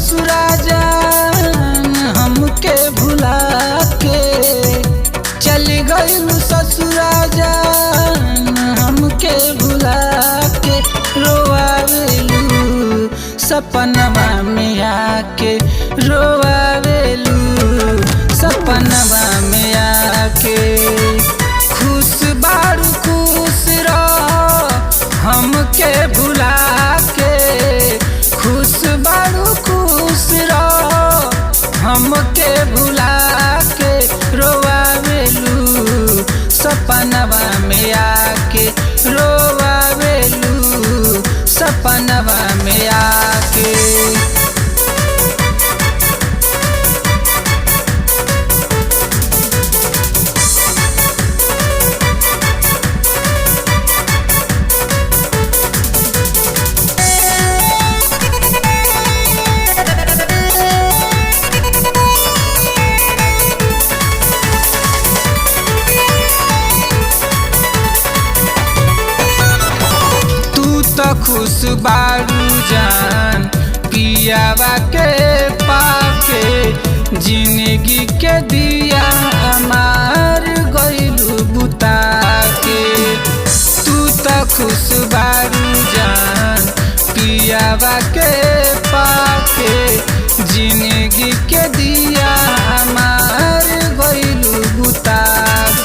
ससुरा जान हमके भुला के, चली गइलू ससुरा जान हमके भुला के। रोआवेलू सपनवा में आके, रोआवेलू सपनवा में आके। खुश बारू खुश रह हमके भुला के, खुश बारू खुश रह हमके भुला के। रोआवेलू सपनवा में आके, रोआवेलू सपनवा में आके। खुश बारू जान पियावा के पाके, जिंदगी के दिया हमार गइलू बुता के। तू तो खुश बारू जान पियावा के पाके, जिंदगी के दिया हमार गइलू बुता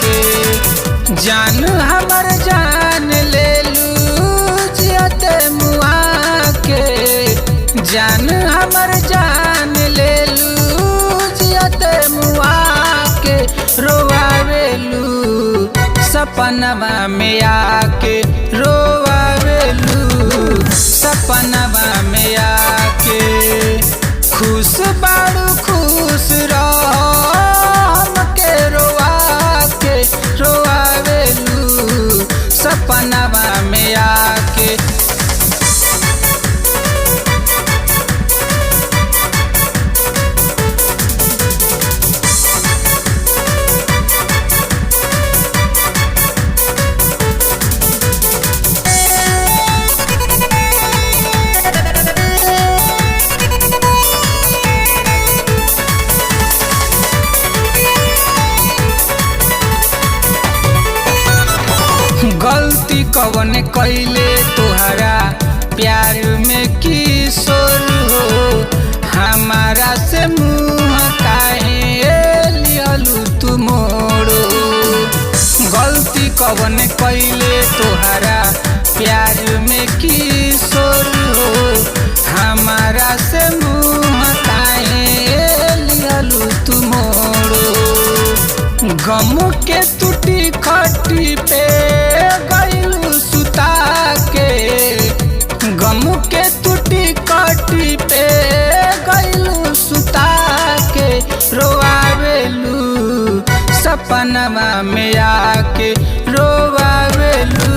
के। जान हमर जान ले मुआ के, जान हमर जान ले लू जियते मुआ के। रोआवेलू सपनवा में आके, रोआवेलू सपनवा में आके। खुश बारू खुश रह हमके रोआ के, रोआवेलू सपनवा में आके। गलती कवन कैले तोहरा प्यार में किशोर हो, हमारा से मुँह काहे लियलू तू मोड़ो। गलती कवन कैले तोहरा प्यार में किशोर हो, हमारा से मुँह काहे लियलू तू मोड़ो। गम के टूटी खटी पे गइलू सुता के, गम के टूटी खटी पे गइलू सुता के। रोआवेलू सपनवा में आके, रोआवेलू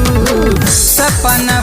सपनवा